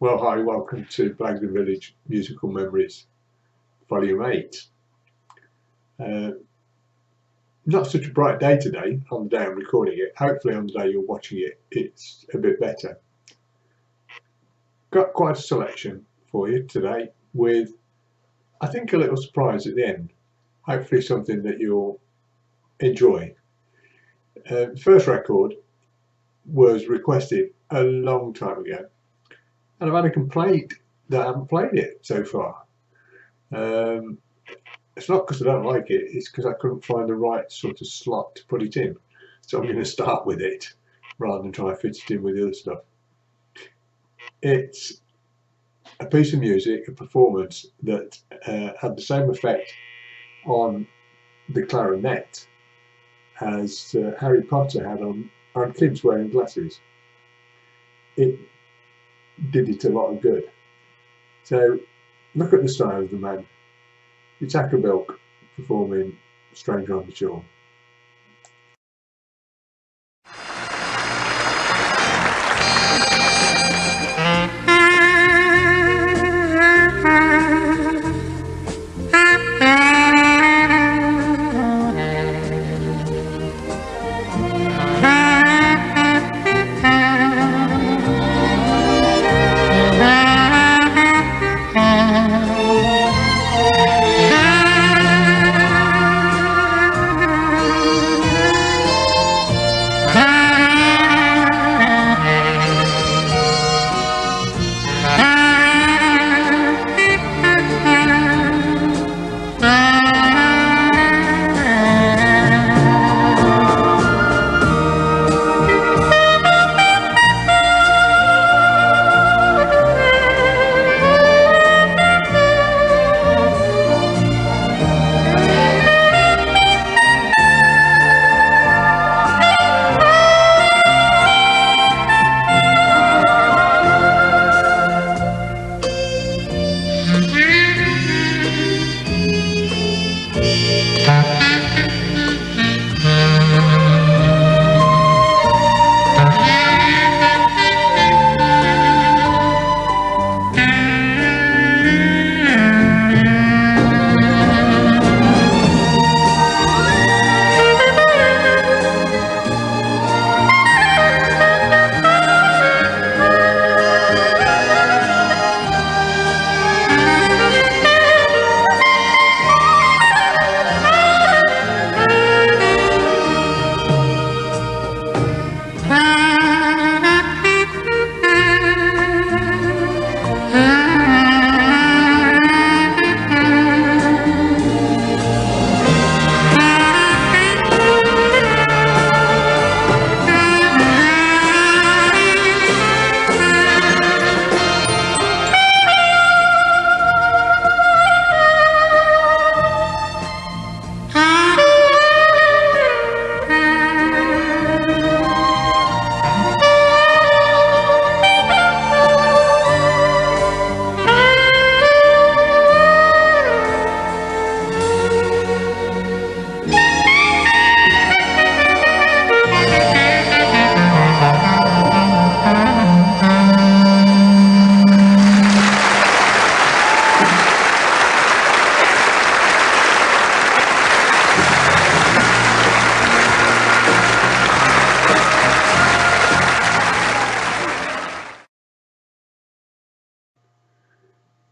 Well, hi, welcome to Blagdon Village Musical Memories, Volume 8. Not such a bright day today, on the day I'm recording it. Hopefully on the day you're watching it, it's a bit better. Got quite a selection for you today with, I think, a little surprise at the end. Hopefully something that you'll enjoy. The first record was requested a long time ago, and I've had a complaint that I haven't played it so far. It's not because I don't like it, it's because I couldn't find the right sort of slot to put it in. So I'm going to start with it rather than try and fit it in with the other stuff. It's a piece of music, a performance that had the same effect on the clarinet as Harry Potter had on kids wearing glasses. It did it a lot of good. So look at the style of the man. It's Bilk performing Stranger on the Shore.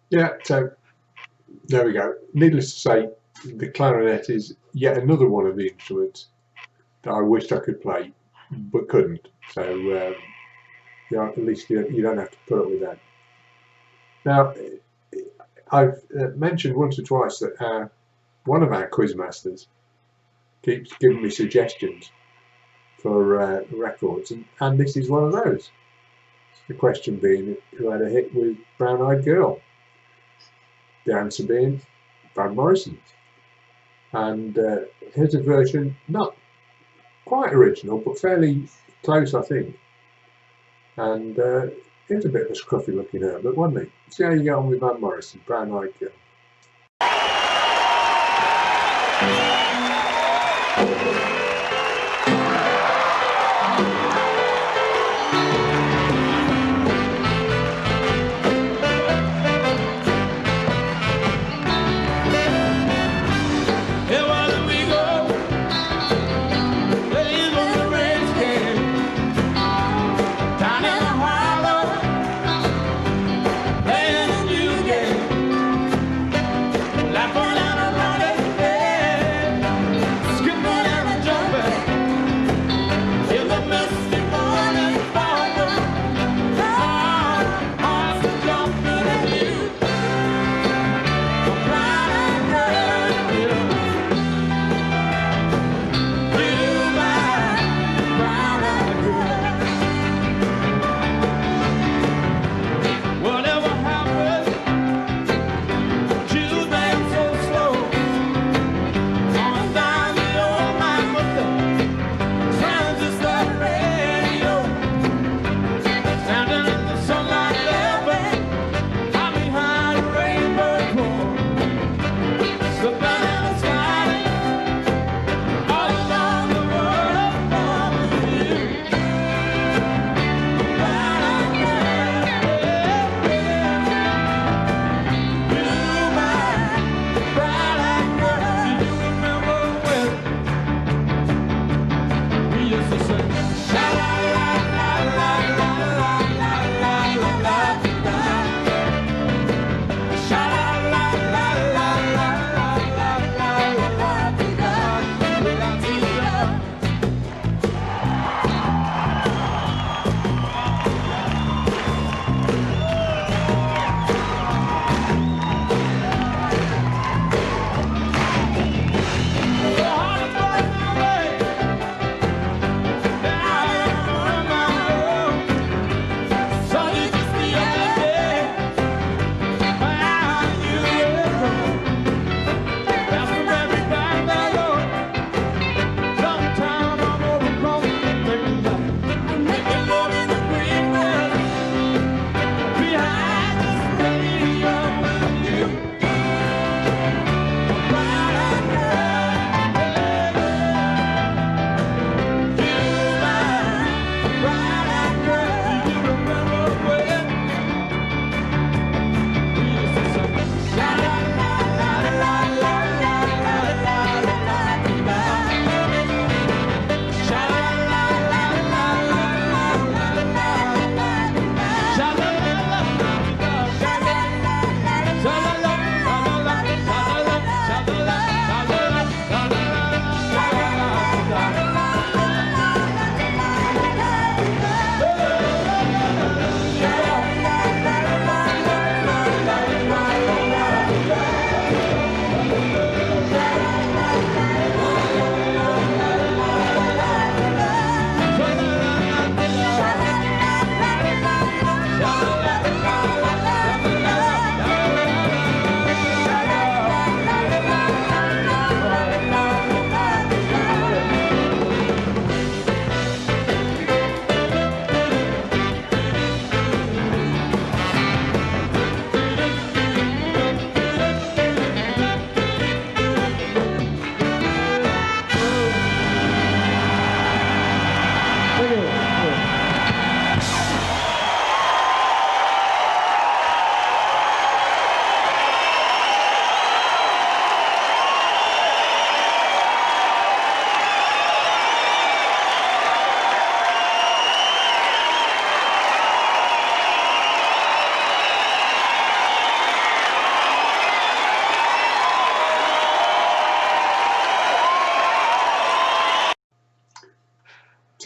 Yeah, so there we go. Needless to say, the clarinet is yet another one of the instruments that I wished I could play, but couldn't. So yeah, at least you don't have to put up with that. Now, I've mentioned once or twice that one of our quizmasters keeps giving me suggestions for records, and this is one of those. The question being, who had a hit with Brown Eyed Girl? The answer being Van Morrison. And here's a version, not quite original, but fairly close, I think. And here's a bit of a scruffy looking Herbert, wasn't he? See how you get on with Van Morrison, Brown Eyed Girl.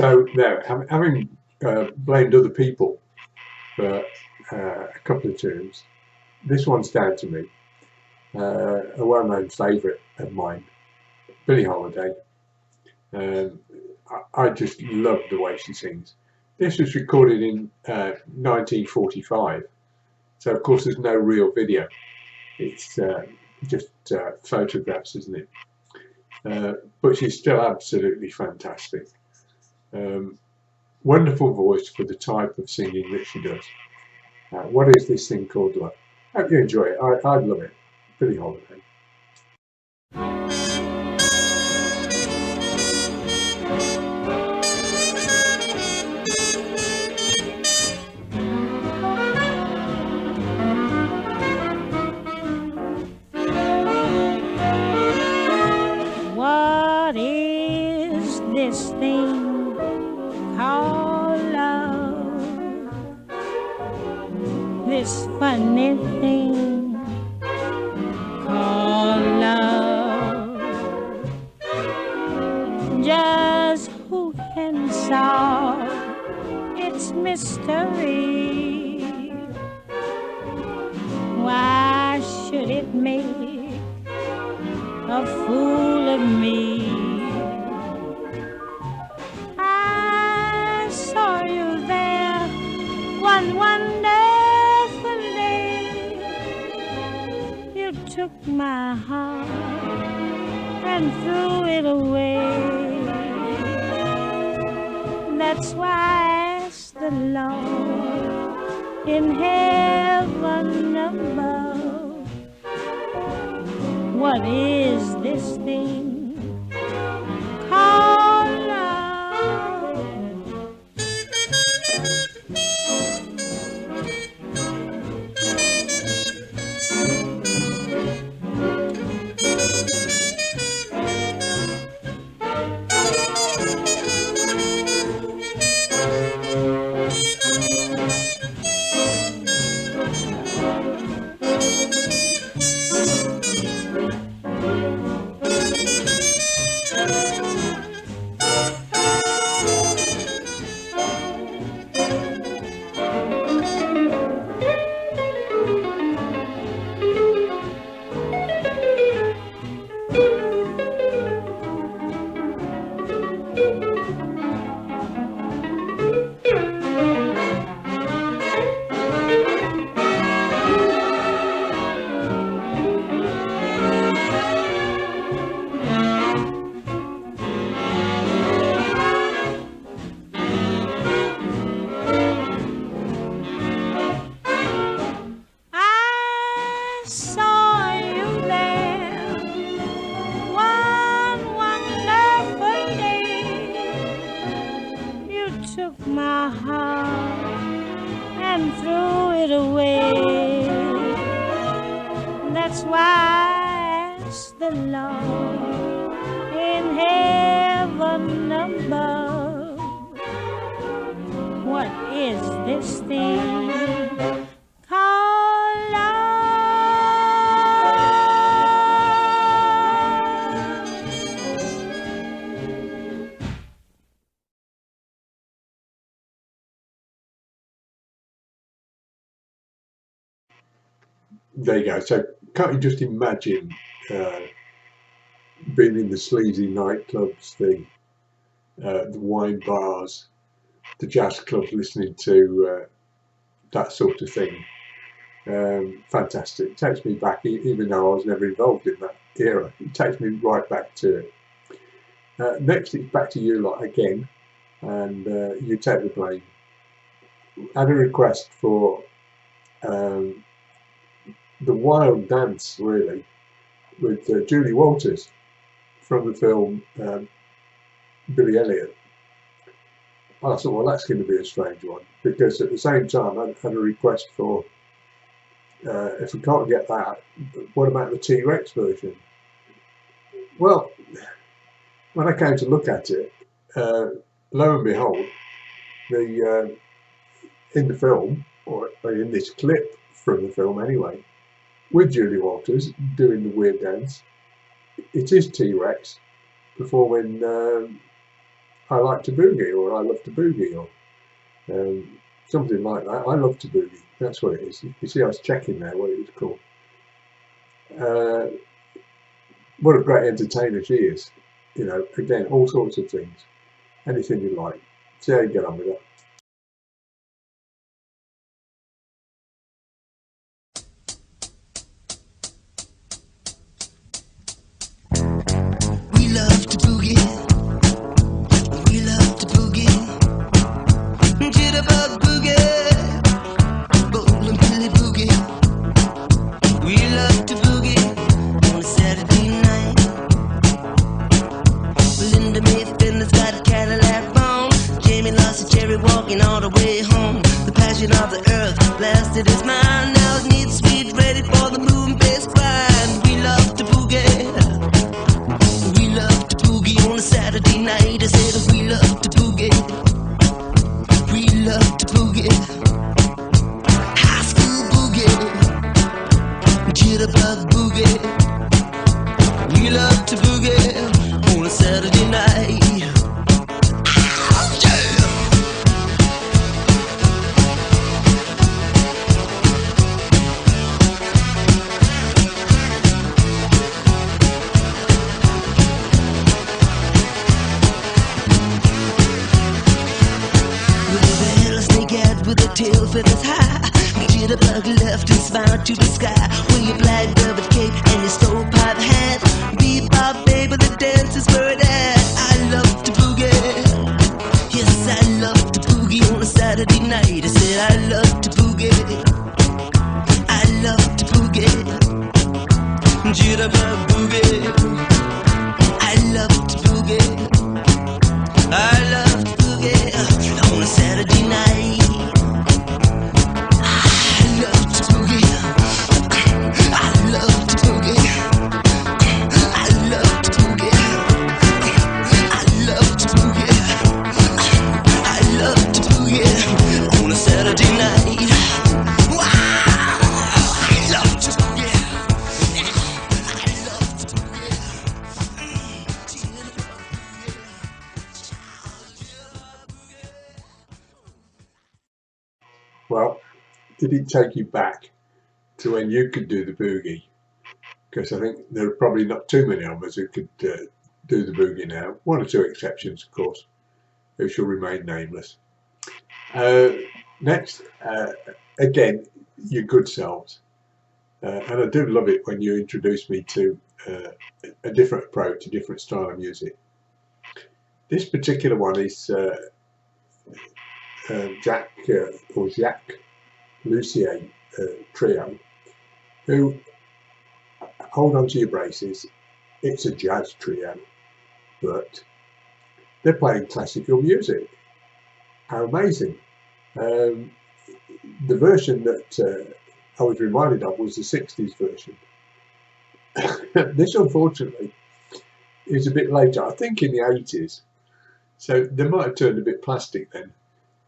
So now, having blamed other people for a couple of tunes, this one's down to me. A well-known favourite of mine, Billie Holiday. I just love the way she sings. This was recorded in 1945, so of course there's no real video. It's just photographs, isn't it? But she's still absolutely fantastic. Wonderful voice for the type of singing that she does. What is this thing called love? Hope you enjoy it. I love it. Billie Holiday. What is this thing called love? This funny thing called love. Just who can solve its mystery? Why should it make a fool of me? I saw you there one wonderful day. You took my heart and threw it away. That's why I asked the Lord in heaven above, what is this thing called love? Took my heart and threw it away. That's why I asked the Lord in heaven above, what is this thing called love? There you go. So can't you just imagine being in the sleazy nightclubs, the wine bars, the jazz clubs, listening to that sort of thing? Fantastic. It takes me back, even though I was never involved in that era. It takes me right back to it. Next, it's back to you lot again, and you take the blame. I had a request for the wild dance, really, with Julie Walters from the film Billy Elliot. I thought, well, that's going to be a strange one, because at the same time I had a request for, if we can't get that, what about the T-Rex version? Well, when I came to look at it, lo and behold, in the film, or in this clip from the film anyway, with Julie Walters doing the weird dance, it is T-Rex performing I like to boogie, or I love to boogie, or something like that. I love to boogie. That's what it is. You see, I was checking there what it was called. What a great entertainer she is. You know, again, all sorts of things. Anything you like. See how you get on with it. We love to boogie. We love to boogie. Jitterbug boogie. Bowling Billy boogie. We love to boogie on a Saturday night. Linda May Finner's got a Cadillac bone. Jamie lost a cherry walking all the way home. The passion of the earth blasted his mind. Now his meat sweet ready for the moon base grind. We love to boogie. We love to boogie on a Saturday night. I said we love to boogie. We love to boogie. High school boogie. Jitterbug boogie. We love to boogie on a Saturday night. With a tail feathers high, Jitterbug left and smiled to the sky. With your black velvet cape and your stovepipe hat, bebop baby, the dance is where it at. I love to boogie. Yes, I love to boogie on a Saturday night. I said I love to boogie. I love to boogie. Jitterbug boogie. I love to boogie. I love to boogie on a Saturday night. Well, did it take you back to when you could do the boogie? Because I think there are probably not too many of us who could do the boogie now. One or two exceptions, of course, who shall remain nameless. Next, again, your good selves. And I do love it when you introduce me to a different approach, a different style of music. This particular one is Jacques Lussier trio, who, hold on to your braces, it's a jazz trio, but they're playing classical music. How amazing. The version that I was reminded of was the 60s version. This, unfortunately, is a bit later, I think in the 80s. So they might have turned a bit plastic then,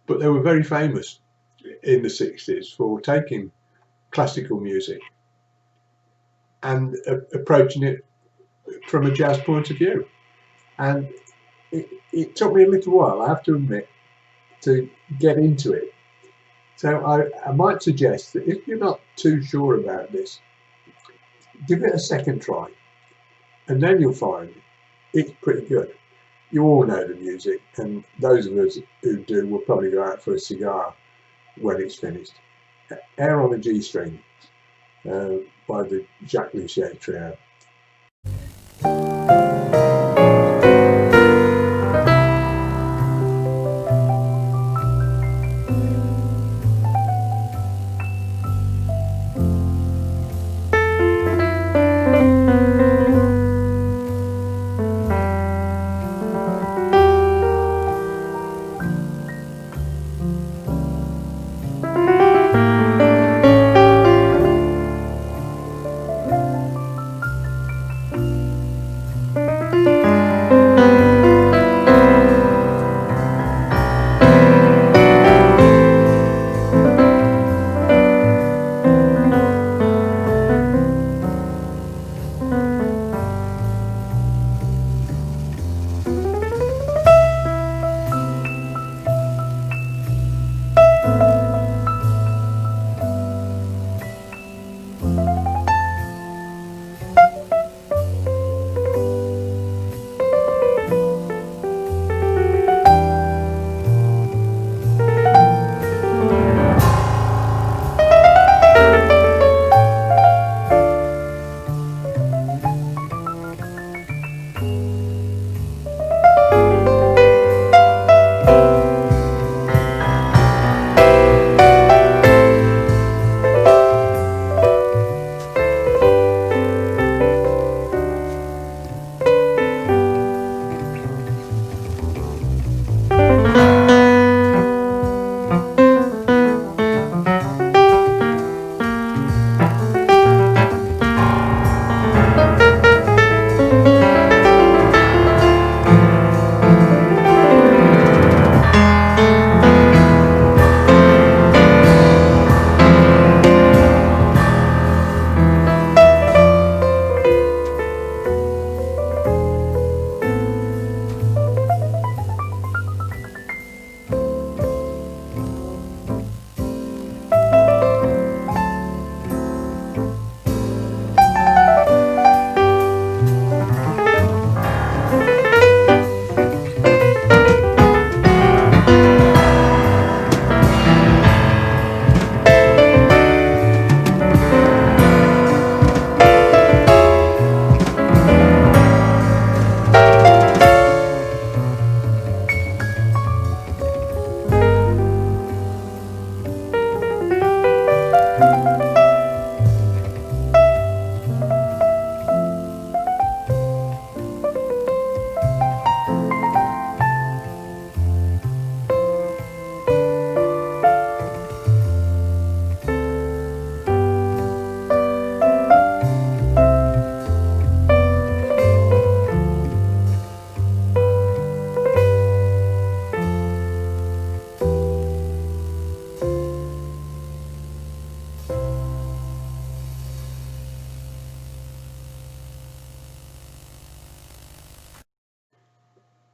but they were very famous in the 60s for taking classical music and approaching it from a jazz point of view. And it took me a little while, I have to admit, to get into it. So I might suggest that if you're not too sure about this, give it a second try, and then you'll find it's pretty good. You all know the music, and those of us who do will probably go out for a cigar when it's finished. Air on a G String by the Jacques Lussier trio.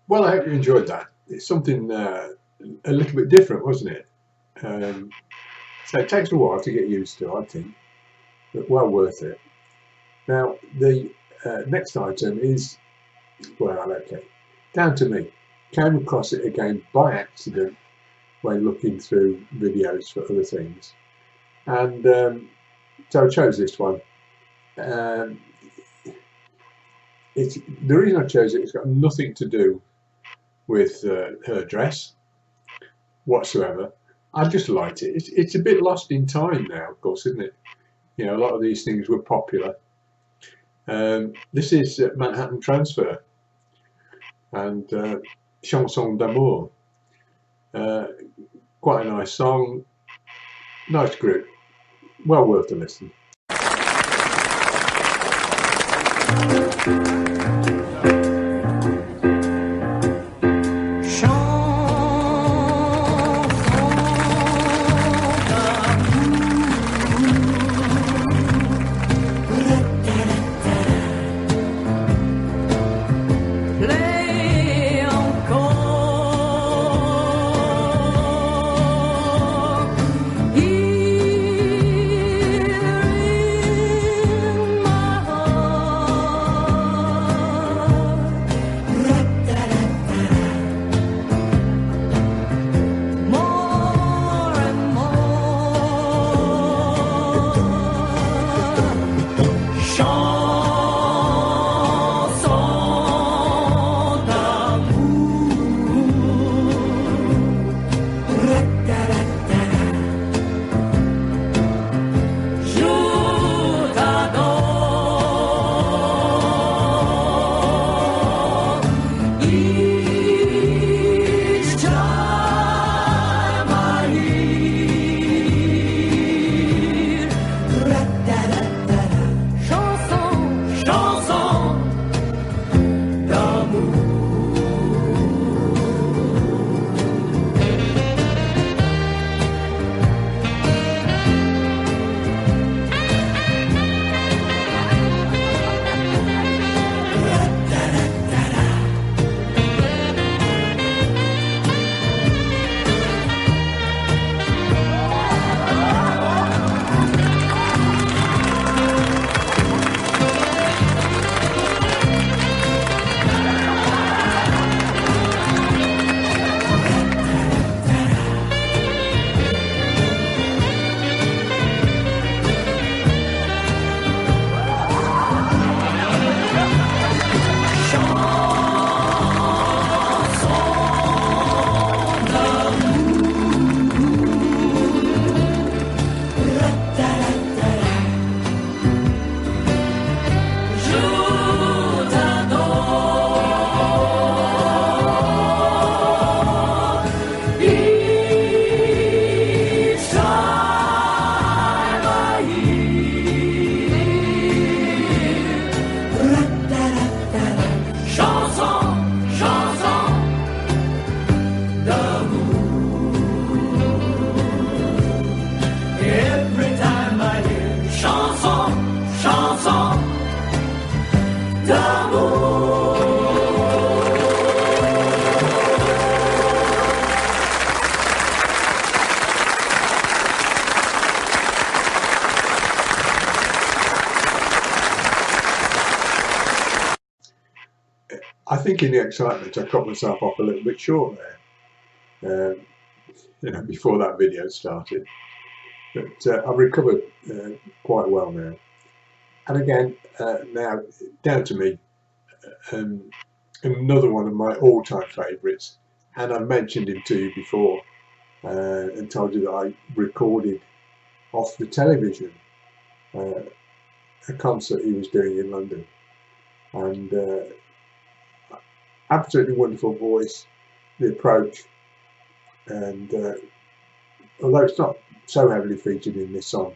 Well, I hope you enjoyed that. It's something a little bit different, wasn't it? So it takes a while to get used to, I think, but well worth it. Now, the next item is, well, okay, down to me. Came across it again by accident when looking through videos for other things. And so I chose this one. The reason I chose it's got nothing to do with her dress whatsoever. I just liked it. It's a bit lost in time now, of course, isn't it? You know, a lot of these things were popular. This is Manhattan Transfer and Chanson d'Amour. Quite a nice song, nice group, well worth a listen. I think in the excitement I cut myself off a little bit short there, you know, before that video started. But I've recovered quite well now. And again, now down to me, another one of my all-time favourites. And I've mentioned him to you before and told you that I recorded off the television a concert he was doing in London. And absolutely wonderful voice, the approach, and although it's not so heavily featured in this song,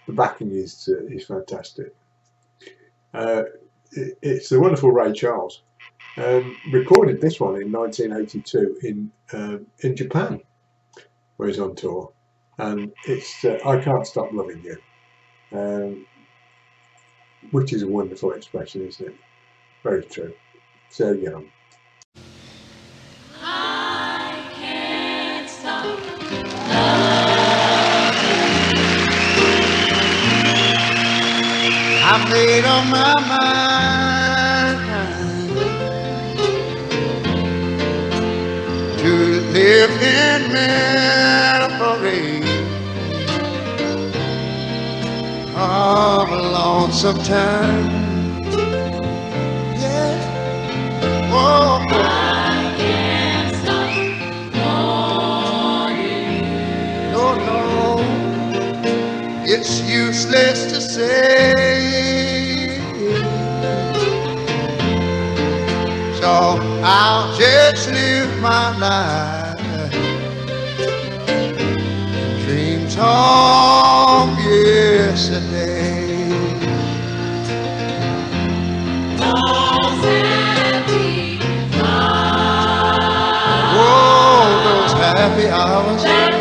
the backing is fantastic. It's the wonderful Ray Charles. Recorded this one in 1982 in Japan, where he's on tour, and it's I Can't Stop Loving You, which is a wonderful expression, isn't it? Very true. So, you know. I made up my mind to live in memory of a lonesome time. Yeah. Oh, I can't stop wanting you. No, no, it's useless to say. So I'll just live my life, dreams of yesterday. Those happy hours. Whoa, those happy hours that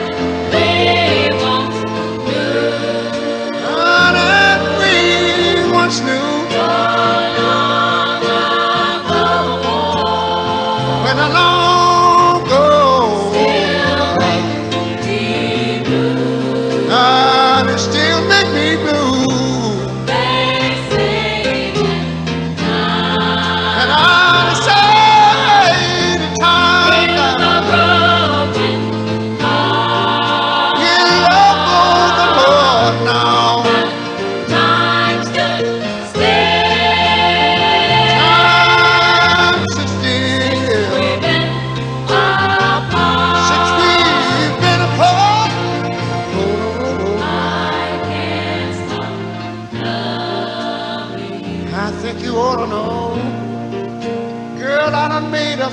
we once knew. That we once knew.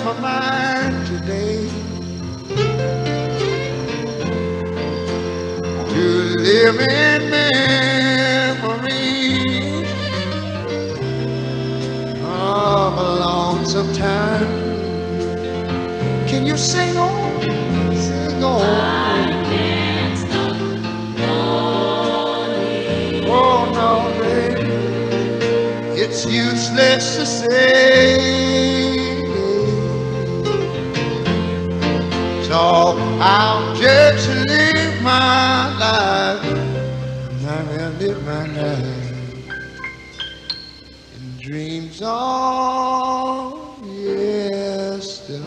My mind today to live in memory of a lonesome time. Can you sing on? Sing on. I can't stop wanting. Oh no, baby, it's useless to say. So I'll just live my life, and I will live my life in dreams of yesterday.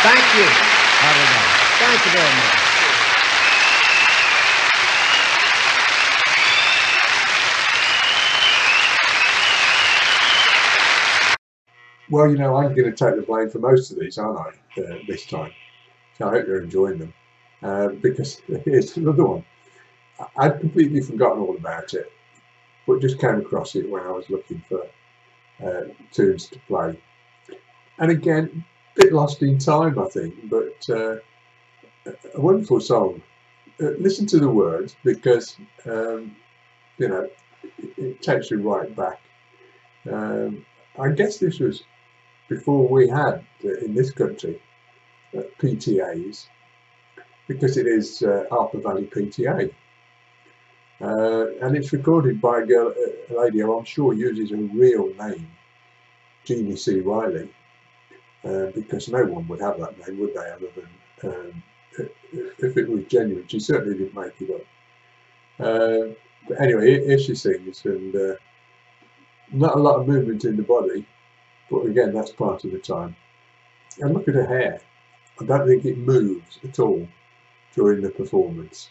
Thank you. Thank you very much. Well, you know, I'm going to take the blame for most of these, aren't I, this time? So I hope you're enjoying them. Because here's another one. I'd completely forgotten all about it, but just came across it when I was looking for tunes to play. And again, a bit lost in time, I think, but a wonderful song. Listen to the words, because you know, it takes you right back. I guess this was before we had in this country PTAs, because it is Harper Valley PTA, and it's recorded by a lady who I'm sure uses her real name, Jeannie C. Riley. Because no one would have that name, would they, other than if it was genuine. She certainly didn't make it up. But anyway, here she sings, and not a lot of movement in the body, but again, that's part of the time. And look at her hair. I don't think it moves at all during the performance.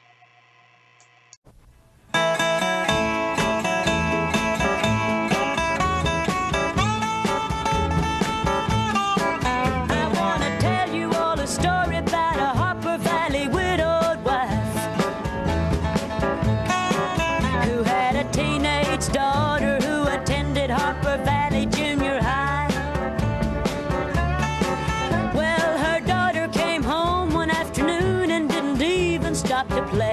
To play.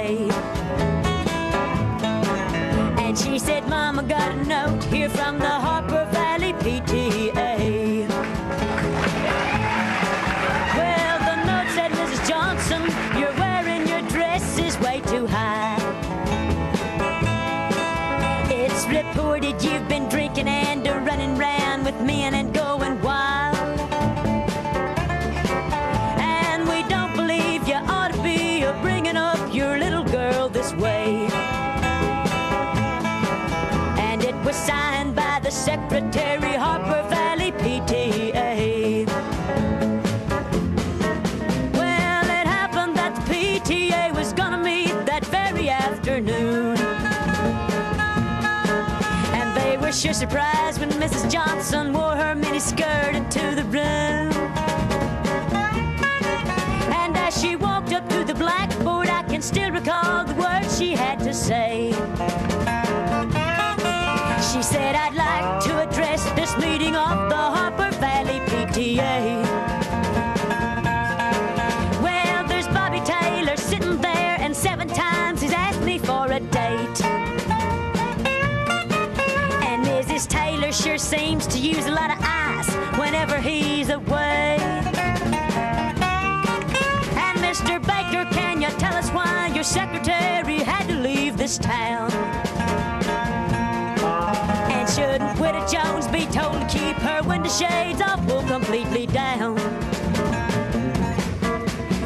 here from the Harper Valley PTA. Well, the note said, Mrs. Johnson, you're wearing your dress is way too high. It's reported you've been drinking and running round with men and going wild. And we don't believe you ought to be bringing up your little girl this way. And it was signed by the Secretary, Harper Valley PTA. Well, it happened that the PTA was gonna meet that very afternoon. And they were sure surprised when Mrs. Johnson wore her miniskirt into the room. And as she walked up to the blackboard, I can still recall the words she had to say. She said, I'd like to address this meeting of the Harper Valley PTA. Well, there's Bobby Taylor sitting there, and 7 times he's asked me for a date. And Mrs. Taylor sure seems to use a lot of ice whenever he's away. And Mr. Baker, can you tell us why your secretary had to leave this town? And shouldn't Widow Jones be told to keep her window shades off or completely down?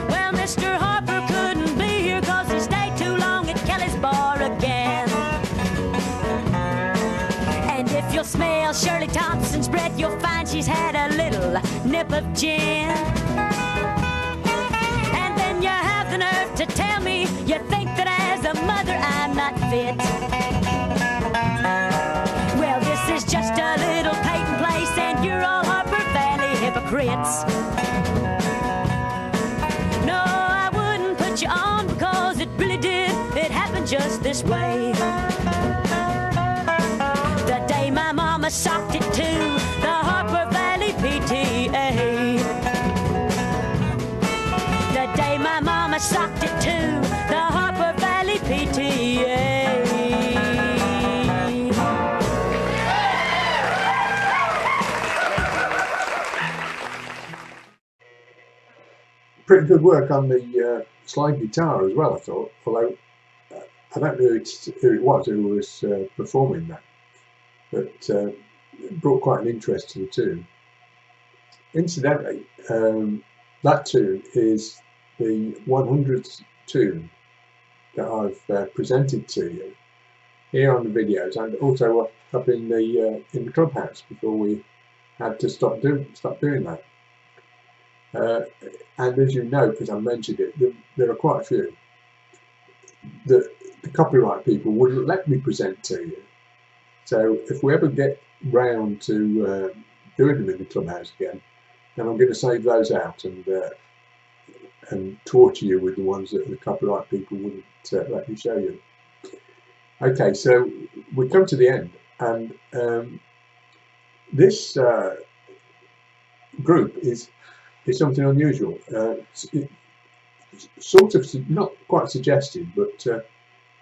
Well, Mr. Harper couldn't be here 'cause he stayed too long at Kelly's bar again. And if you'll smell Shirley Thompson's breath, you'll find she's had a little nip of gin. And then you have the nerve to tell me you think that as a mother I'm not fit. Well, this is just a little Peyton place, and you're all Harper Valley hypocrites. No, I wouldn't put you on because it really did. It happened just this way. The day my mama socked it to the Harper Valley PTA. The day my mama socked it to the Harper Valley PTA. Pretty good work on the slide guitar as well, I thought, although I don't know who it was performing that, but it brought quite an interest to the tune. Incidentally, that tune is the 100th tune that I've presented to you here on the videos, and also up in the clubhouse before we had to stop doing that. And as you know, because I mentioned it, there are quite a few that the copyright people wouldn't let me present to you. So if we ever get round to doing them in the clubhouse again, then I'm going to save those out and torture you with the ones that the copyright people wouldn't let me show you. Okay, so we come to the end, and this group is something unusual. It's sort of not quite suggested, but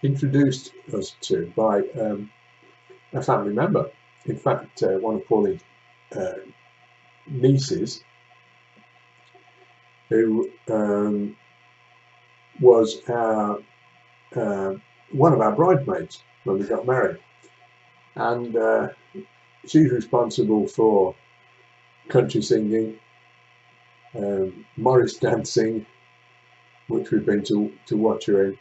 introduced us to by a family member. In fact, one of Paulie's nieces, who was one of our bridesmaids when we got married, and she's responsible for country singing, Morris dancing, which we've been to watch her in,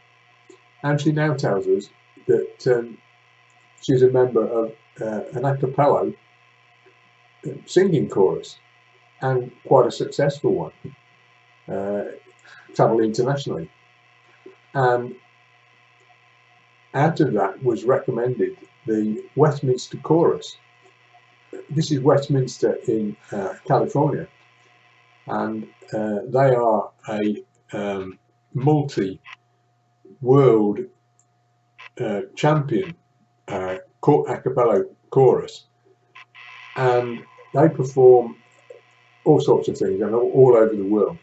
and she now tells us that she's a member of an a cappella singing chorus, and quite a successful one, travel internationally. And out of that was recommended the Westminster Chorus. This is Westminster in California, and they are a multi-world champion a cappella chorus, and they perform all sorts of things and all over the world.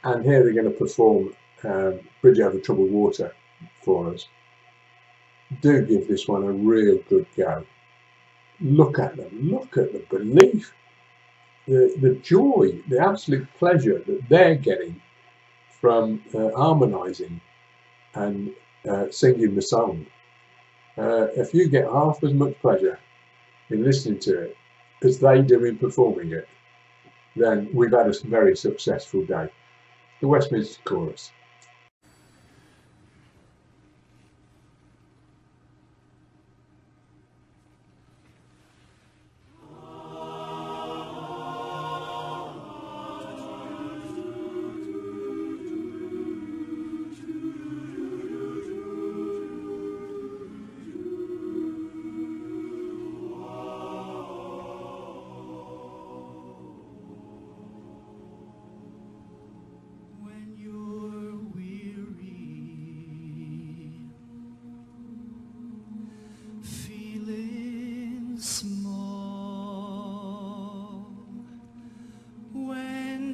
And here they're going to perform Bridge Over Troubled Water for us. Do give this one a real good go. look at them, look at the belief, the joy, the absolute pleasure that they're getting from harmonising and singing the song. If you get half as much pleasure in listening to it as they do in performing it, then we've had a very successful day. The Westminster Chorus.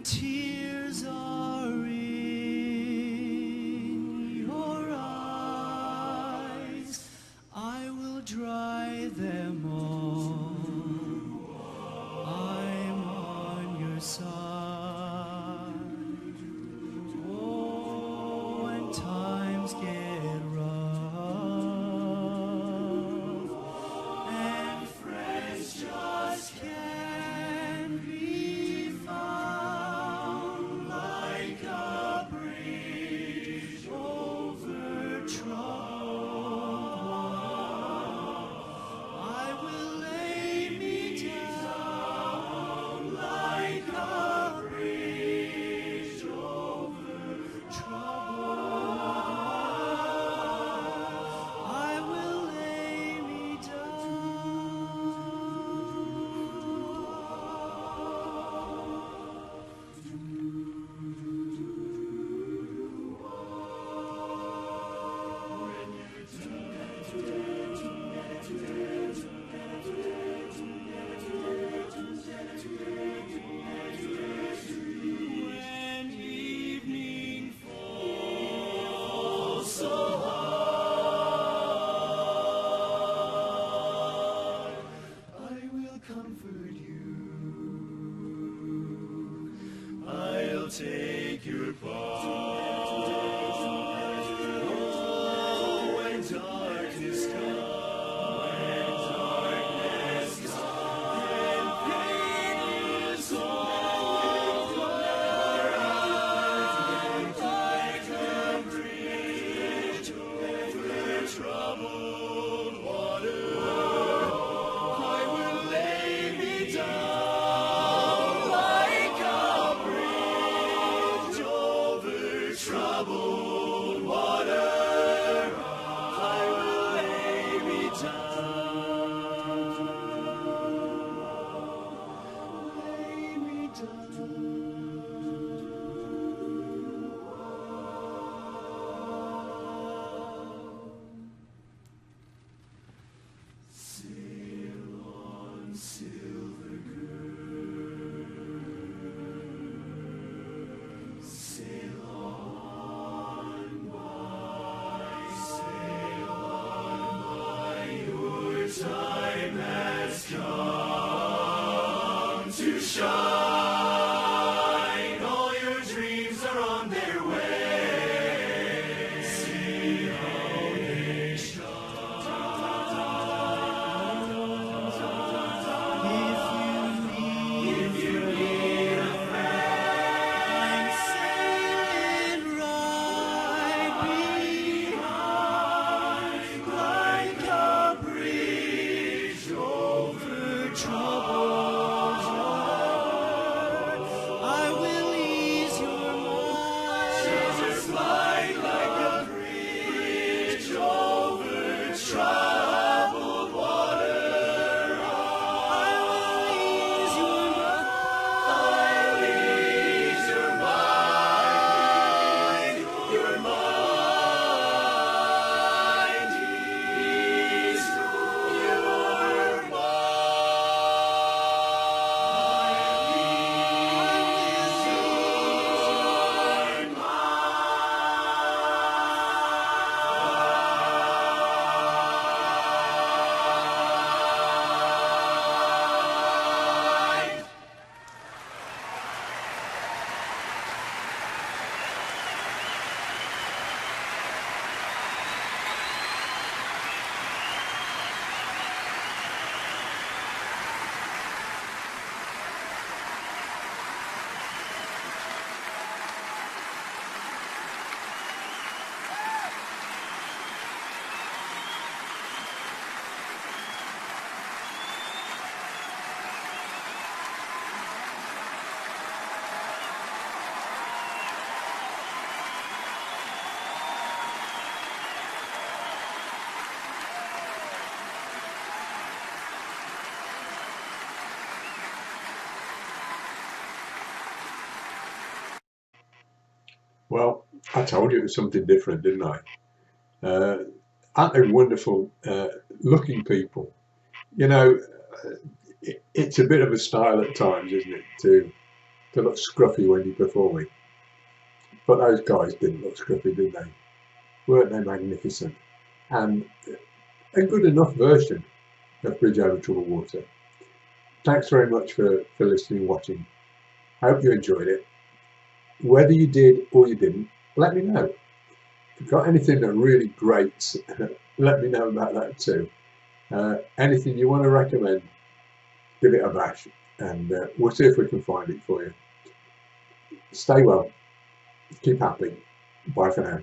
Tears are in your eyes, I will dry them all. I'm on your side. Oh, when times get rough and friends just can't be found, like a bridge over troubled water, I will lay me down like a bridge over troubled water. I will lay me when evening falls so hard, I will comfort you. I'll take your part. Oh, when darkness comes, and pain is over, like a bridge over troubled water, I will lay me down like a bridge over troubled water. I will lay me down. Lay me down. Sail on, silver girl. Sail on by, sail on by. Your time has come to shine. All your dreams are on their way. See how they if you need a friend, sailing right behind, like a bridge over troubled water. Well, I told you it was something different, didn't I? Aren't they wonderful looking people? You know, it's a bit of a style at times, isn't it, to look scruffy when you're performing. But those guys didn't look scruffy, did they? Weren't they magnificent? And a good enough version of Bridge Over Troubled Water. Thanks very much for listening and watching. I hope you enjoyed it. Whether you did or you didn't, let me know. If you've got anything that really grates, let me know about that too. Anything you want to recommend, give it a bash, and we'll see if we can find it for you. Stay well, keep happy. Bye for now.